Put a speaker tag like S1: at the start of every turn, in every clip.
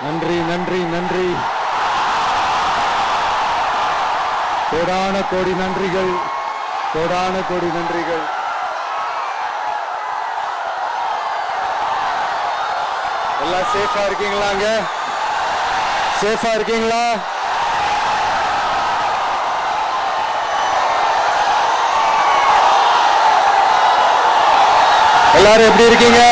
S1: நன்றி நன்றி நன்றி. கோடான கோடி நன்றிகள், கோடான கோடி நன்றிகள். எல்லாம் சேஃபா இருக்கீங்களாங்க? சேஃபா இருக்கீங்களா? எல்லாரும் எப்படி இருக்கீங்க?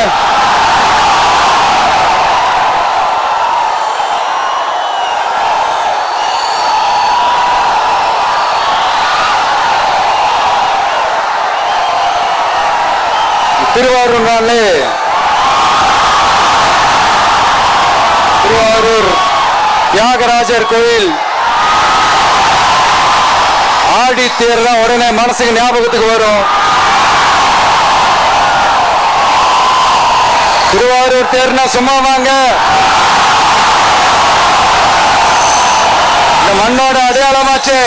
S1: திருவாரூர் தியாகராஜர் கோயில் ஆடி தேர் தான் உடனே மனசுக்கு ஞாபகத்துக்கு வரும். திருவாரூர் தேர்னா சும்மா வாங்க, இந்த மண்ணோட அடையாளமாச்சு.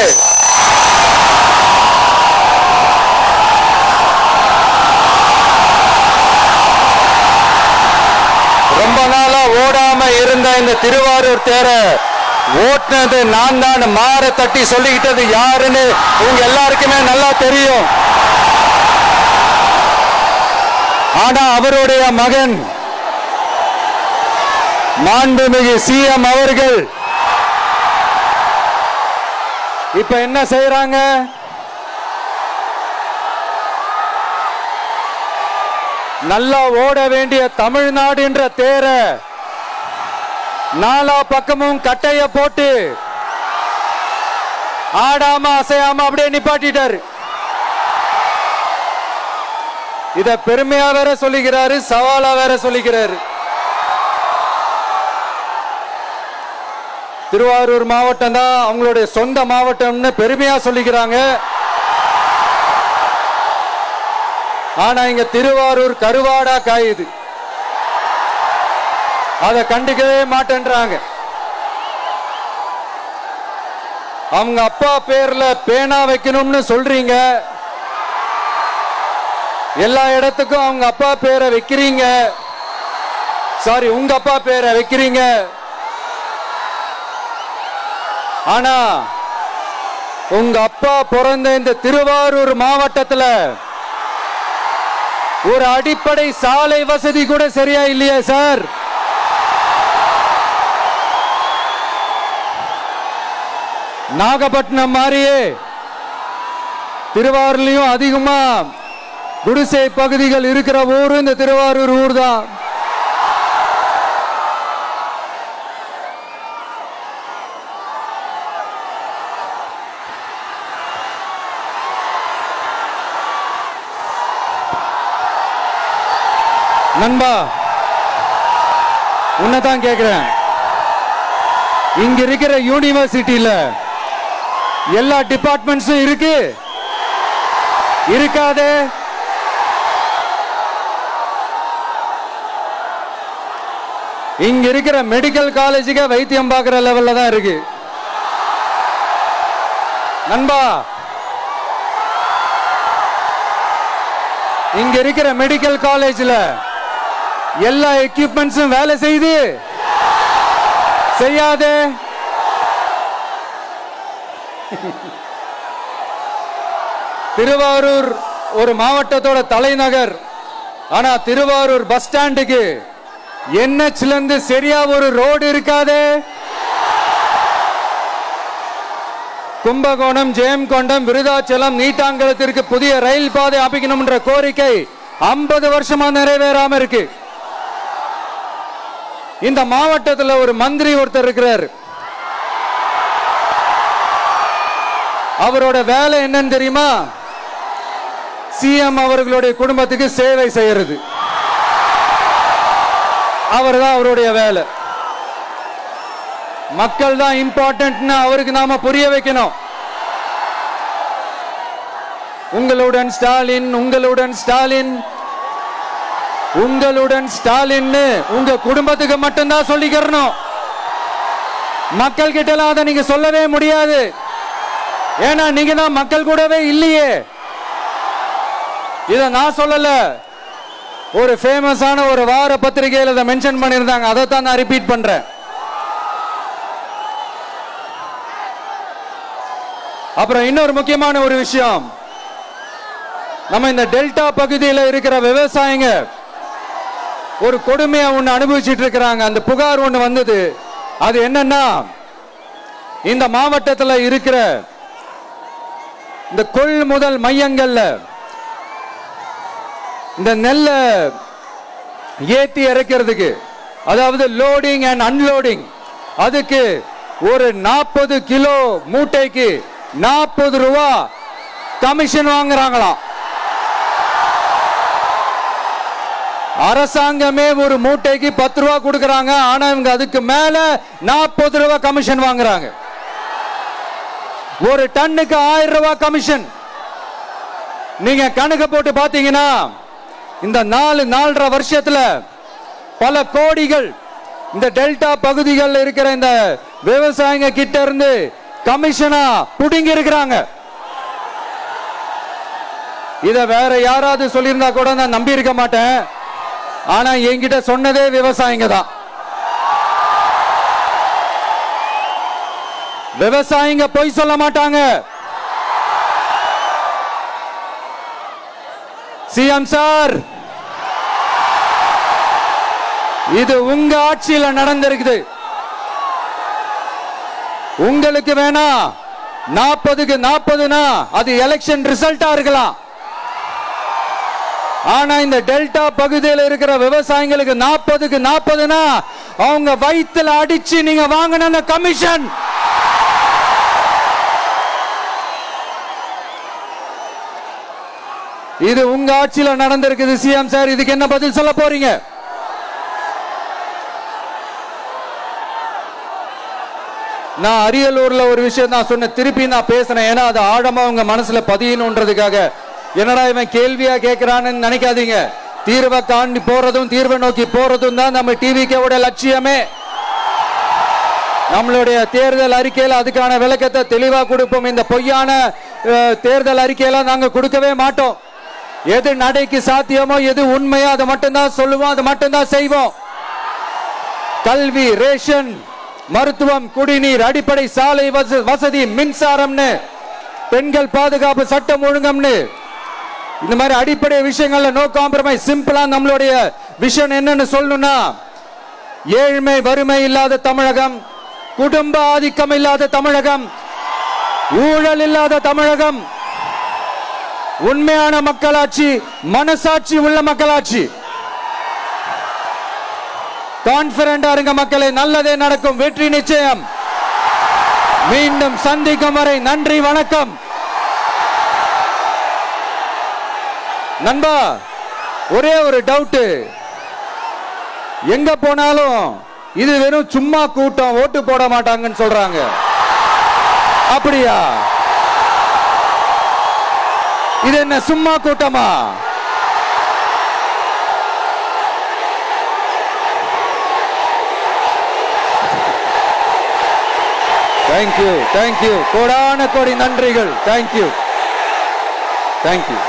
S1: ரொம்ப நாளா ஓடாம இருந்த இந்த திருவாரூர் தேர ஓட்டுனது நான் தான், மாற தட்டி சொல்லிக்கிட்டது யாருன்னு உங்க எல்லாருக்குமே நல்லா தெரியும். ஆனா அவருடைய மகன் மாண்புமிகு சிஎம் அவர்கள் இப்ப என்ன செய்யறாங்க? நல்லா ஓட வேண்டிய தமிழ்நாடு என்ற தேர நாலா பக்கமும் கட்டைய போட்டு ஆடாம அசையாம அப்படியே நிப்பாட்டிட்டாரு. இத பெருமையா வேற சொல்லிக்கிறாரு, சவாலா வேற சொல்லிக்கிறாரு. திருவாரூர் மாவட்டம் தான் அவங்களுடைய சொந்த மாவட்டம்னு பெருமையா சொல்லிக்கிறாங்க. ஆனா இங்க திருவாரூர் கருவாடா காயுது, அதை கண்டுக்கவே மாட்டேன்றாங்க. அவங்க அப்பா பேர்ல பேனா வைக்கணும்னு சொல்றீங்க, எல்லா இடத்துக்கும் அவங்க அப்பா பேரை வைக்கிறீங்க, சாரி உங்க அப்பா பேரை வைக்கிறீங்க. ஆனா உங்க அப்பா பிறந்த இந்த திருவாரூர் மாவட்டத்துல ஒரு அடிப்படை சாலை வசதி கூட சரியா இல்லையா சார்? நாகப்பட்டினம் மாதிரியே திருவாரூர்லயும் அதிகமா குடிசை பகுதிகள் இருக்கிற ஊரு இந்த திருவாரூர் ஊர் தான். நண்பா, உன்னதான் கேக்குறேன், இங்க இருக்கிற யூனிவர்சிட்டியில எல்லா டிபார்ட்மெண்ட்ஸும் இருக்கு இருக்காதே? இங்க இருக்கிற மெடிக்கல் காலேஜுக்கு வைத்தியம் பார்க்கிற லெவல்ல தான் இருக்கு. நண்பா, இங்க இருக்கிற மெடிக்கல் காலேஜ்ல எல்லா எக்யூப்மெண்ட்ஸும் வேலை செய்து செய்யாதே? திருவாரூர் ஒரு மாவட்டத்தோட தலைநகர். ஆனா திருவாரூர் பஸ் ஸ்டாண்டுக்கு என்ஹெச்ல இருந்து சரியா ஒரு ரோடு இருக்காதே? கும்பகோணம், ஜெயங்கொண்டம், விருதாச்சலம், நீட்டாங்கலத்திற்கு புதிய ரயில் பாதை அமைக்கணும் என்ற கோரிக்கை 50 வருஷமா நிறைவேறாம இருக்கு. இந்த மாவட்டத்தில் ஒரு மந்திரி ஒருத்தர் இருக்கிறார். அவரோட வேலை என்னன்னு தெரியுமா? சிஎம் அவர்களுடைய குடும்பத்துக்கு சேவை செய்யறது. அவர் தான் அவருடைய வேலை. மக்கள் தான் இம்பார்ட்டன்ட்னு அவருக்கு நாம புரிய வைக்கணும். உங்களுடன் ஸ்டாலின், உங்களுடன் ஸ்டாலின், உங்களுடன் ஸ்டாலின் உங்க குடும்பத்துக்கு மட்டும்தான் சொல்லிக்கிறணும். மக்கள் கிட்ட எல்லாம் அதை நீங்க சொல்லவே முடியாது. ஏன்னா நீங்க தான் மக்கள் கூடவே இல்லையே. இத நான் சொல்லல, ஒரு ஃபேமஸான ஒரு வார பத்திரிகையில் இதை மென்ஷன் பண்ணியிருந்தாங்க. அதை தான் நான் ரிப்பீட் பண்றேன். அப்புறம் இன்னொரு முக்கியமான ஒரு விஷயம், நம்ம இந்த டெல்டா பகுதியில் இருக்கிற விவசாயிங்க ஒரு கொடுமையை ஒன்று அனுபவிச்சுட்டு இருக்கிறாங்க. அந்த புகார் ஒன்று வந்தது. அது என்னன்னா, இந்த மாவட்டத்தில் இருக்கிற இந்த கொள்முதல் மையங்கள்ல இந்த நெல்லை ஏத்தி இறக்கிறதுக்கு, அதாவது லோடிங் அண்ட் அன்லோடிங், அதுக்கு ஒரு 40 கிலோ மூட்டைக்கு 40 ரூபா கமிஷன் வாங்குறாங்களாம். அரசாங்கமே ஒரு மூட்டைக்கு 10 ரூபா கொடுக்கறாங்க. ஆனா இவங்க அதுக்கு மேல 40 ரூபா கமிஷன் வாங்குறாங்க. ஒரு டன்னுக்கு 1000 ரூபாய் கமிஷன். நீங்க கணக்கு போட்டு பாத்தீங்கன்னா இந்த 4.5 வருஷத்துல பல கோடிகள் இந்த டெல்டா பகுதிகளில் இருக்கிற இந்த விவசாயிங்க கிட்ட இருந்து கமிஷனா புடுங்கி இருக்கிறாங்க. இத வேற யாராவது சொல்லியிருந்தா கூட நான் நம்பி இருக்க மாட்டேன். ஆனா என்கிட்ட சொன்னதே விவசாயிங்க தான். விவசாயிங்க பொய் சொல்ல மாட்டாங்க. சிஎம் சார், இது உங்க ஆட்சியில நடந்திருக்குது. உங்களுக்கு வேணா 40க்கு 40னா அது எலெக்ஷன் ரிசல்ட்டா இருக்கலாம். ஆனா இந்த டெல்டா பகுதியில் இருக்கிற விவசாயிகளுக்கு 40க்கு 40னா அவங்க வயித்துல அடிச்சு நீங்க வாங்கின கமிஷன். இது உங்க ஆட்சியில நடந்திருக்குது. சிஎம் சார், இதுக்கு என்ன பதில் சொல்ல போறீங்க? நான் அரியலூர்ல ஒரு விஷயம் நான் சொன்ன, திருப்பி நான் பேசுறேன். ஏன்னா அது ஆழமா உங்க மனசுல பதியணும்ன்றதுக்காக. என்னடா இவன் கேள்வியா கேட்கிறான்னு நினைக்காதீங்க. தீர்வை காண்டி போறதும் தீர்வை நோக்கி போறதும் தான் நம்ம டிவிக்கோட லட்சியமே. நம்மளுடைய தேர்தல் அறிக்கையில அதுக்கான விளக்கத்தை தெளிவா கொடுப்போம். இந்த பொய்யான தேர்தல் அறிக்கையில நாங்க கொடுக்கவே மாட்டோம். எது நடைக்கு சாத்தியமோ, எது உண்மையோ அதை மட்டும்தான் சொல்லுவோம், அதை மட்டும்தான் செய்வோம். கல்வி, ரேஷன், மருத்துவம், குடிநீர், அடிப்படை சாலை வசதி, மின்சாரம்னு, பெண்கள் பாதுகாப்பு, சட்டம் ஒழுங்கம்னு, இந்த மாதிரி அடிப்படை விஷயங்கள்ல நோ காம்ப்ரமைஸ். சிம்பிளா நம்மளுடைய விஷன் என்னன்னு சொல்லணும்னா, ஏழ்மை வறுமை இல்லாத தமிழகம், குடும்ப ஆதிக்கம் இல்லாத தமிழகம், ஊழல் இல்லாத தமிழகம், உண்மையான மக்களாட்சி, மனசாட்சி உள்ள மக்களாட்சி. கான்பிடன்டா இருங்க மக்களே, நல்லதே நடக்கும், வெற்றி நிச்சயம். மீண்டும் சந்திக்கும் வரை நன்றி, வணக்கம். நண்பா, ஒரே ஒரு டவுட், எங்க போனாலும் இது வெறும் சும்மா கூட்டம், ஓட்டு போட மாட்டாங்கன்னு சொல்றாங்க. அப்படியா? இது என்ன சும்மா கூட்டமா? தேங்க்யூ, தேங்க்யூ, கோடான கோடி நன்றிகள். Thank you, thank you.